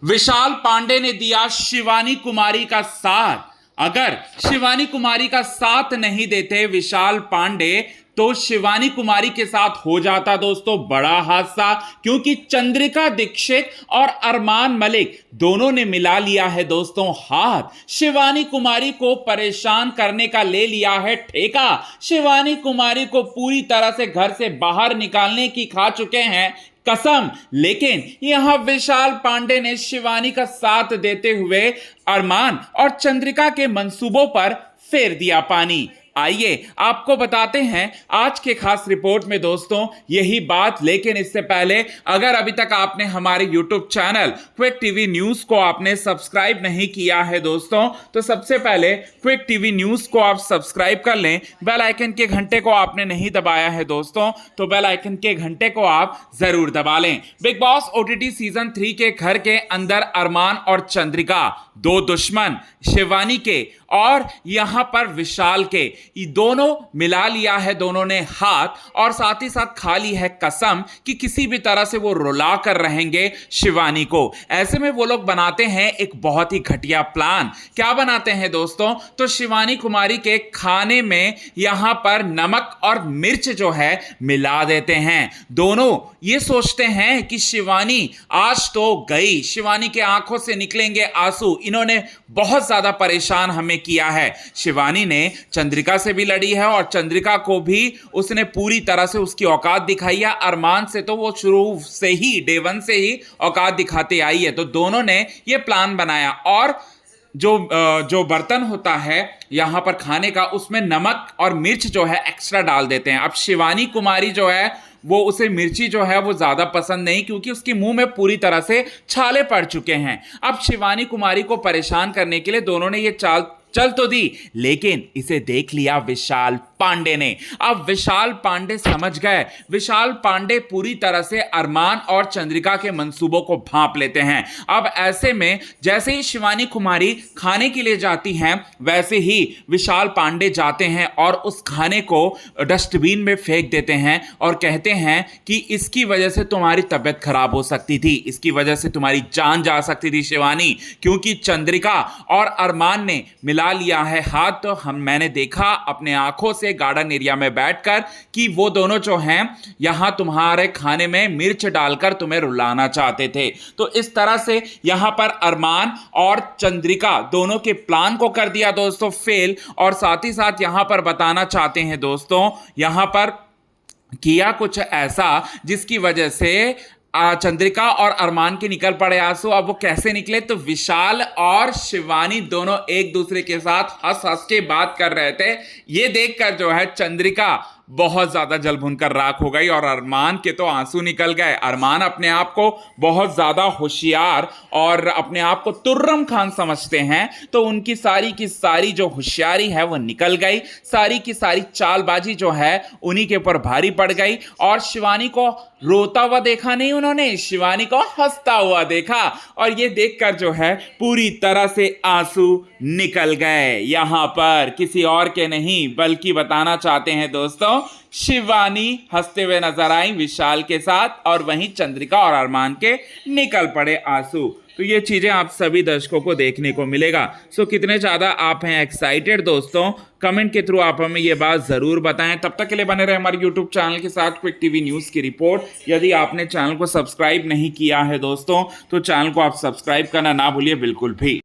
विशाल पांडे ने दिया शिवानी कुमारी का साथ। अगर शिवानी कुमारी का साथ नहीं देते विशाल पांडे तो शिवानी कुमारी के साथ हो जाता दोस्तों बड़ा हादसा, क्योंकि चंद्रिका दीक्षित और अरमान मलिक दोनों ने मिला लिया है दोस्तों हाथ। शिवानी कुमारी को परेशान करने का ले लिया है ठेका। शिवानी कुमारी को पूरी तरह से घर से बाहर निकालने की खा चुके हैं कसम। लेकिन यहां विशाल पांडे ने शिवानी का साथ देते हुए अरमान और चंद्रिका के मंसूबों पर फेर दिया पानी। आइए आपको बताते हैं आज के खास रिपोर्ट में दोस्तों यही बात। लेकिन इससे पहले अगर अभी तक आपने हमारे YouTube channel quick TV news को आपने सब्सक्राइब नहीं किया है दोस्तों, तो सबसे पहले क्विक टीवी न्यूज को आप सब्सक्राइब कर लें। बेल आइकन के घंटे को आपने नहीं दबाया है दोस्तों, तो बेल आइकन के घंटे को आप जरूर दबा लें। बिग बॉस OTT सीजन 3 के घर के अंदर अरमान और चंद्रिका दो दुश्मन, शिवानी के और यहां पर विशाल के, ये दोनों मिला लिया है दोनों ने हाथ, और साथ ही साथ खा ली है कसम कि किसी भी तरह से वो रुला कर रहेंगे शिवानी को। ऐसे में वो लोग बनाते हैं एक बहुत ही घटिया प्लान। क्या बनाते हैं दोस्तों, तो शिवानी कुमारी के खाने में यहां पर नमक और मिर्च जो है मिला देते हैं। दोनों ये सोचते हैं कि शिवानी आज तो गई, शिवानी के आंखों से निकलेंगे आंसू, इन्होंने बहुत ज्यादा परेशान हमें किया है। शिवानी ने चंद्रिका से भी लड़ी है और चंद्रिका को भी उसने पूरी तरह से उसकी औकात दिखाई है। अरमान से तो वो शुरू से ही डे 1 से ही औकात दिखाते आई है। तो दोनों ने ये प्लान बनाया और जो बर्तन होता है यहां पर खाने का, उसमें नमक और मिर्च जो है एक्स्ट्रा डाल देते हैं। अब शिवानी कुमारी जो है वो उसे मिर्ची जो है वो ज्यादा पसंद नहीं, क्योंकि उसके मुंह में पूरी तरह से छाले पड़ चुके हैं। अब शिवानी कुमारी को परेशान करने के लिए दोनों ने ये चाल चल तो दी, लेकिन इसे देख लिया विशाल पांडे ने। अब विशाल पांडे समझ गए। विशाल पांडे पूरी तरह से अरमान और चंद्रिका के मंसूबों को भांप लेते हैं। अब ऐसे में जैसे ही शिवानी कुमारी खाने के लिए जाती हैं, वैसे ही विशाल पांडे जाते हैं और उस खाने को डस्टबिन में फेंक देते हैं और कहते हैं कि इसकी वजह से तुम्हारी तबीयत खराब हो सकती थी, इसकी वजह से तुम्हारी जान जा सकती थी शिवानी, क्योंकि चंद्रिका और अरमान ने मिला लिया है हाथ। तो मैंने देखा अपने आंखों से गार्डन एरिया में बैठकर कि वो दोनों जो हैं यहां तुम्हारे खाने में मिर्च डालकर तुम्हें रुलाना चाहते थे। तो इस तरह से यहां पर अरमान और चंद्रिका दोनों के प्लान को कर दिया दोस्तों फेल। और साथ ही साथ यहां पर बताना चाहते हैं दोस्तों, यहां पर किया कुछ ऐसा जिसकी वजह से चंद्रिका और अरमान के निकल पड़े आंसू। अब वो कैसे निकले, तो विशाल और शिवानी दोनों एक दूसरे के साथ हंस हंस के बात कर रहे थे। ये देखकर जो है चंद्रिका बहुत ज्यादा जल भुनकर राख हो गई और अरमान के तो आंसू निकल गए। अरमान अपने आप को बहुत ज्यादा होशियार और अपने आप को तुर्रम खान समझते हैं, तो उनकी सारी की सारी जो होशियारी है वो निकल गई। सारी की सारी चालबाजी जो है उन्हीं के ऊपर भारी पड़ गई। और शिवानी को रोता हुआ देखा नहीं उन्होंने, शिवानी को हंसता हुआ देखा, और ये देखकर जो है पूरी तरह से आंसू निकल गए। यहां पर किसी और के नहीं, बल्कि बताना चाहते हैं दोस्तों शिवानी हंसते हुए नजर आई विशाल के साथ, और वहीं चंद्रिका और अरमान के निकल पड़े आंसू। तो ये चीजें आप सभी दर्शकों को देखने को मिलेगा। सो कितने ज्यादा आप हैं एक्साइटेड दोस्तों, कमेंट के थ्रू आप हमें ये बात जरूर बताएं। तब तक के लिए बने रहे हमारे YouTube चैनल के साथ क्विक टीवी न्यूज की रिपोर्ट। यदि आपने चैनल को सब्सक्राइब नहीं किया है दोस्तों, तो चैनल को आप सब्सक्राइब करना ना भूलिए बिल्कुल भी।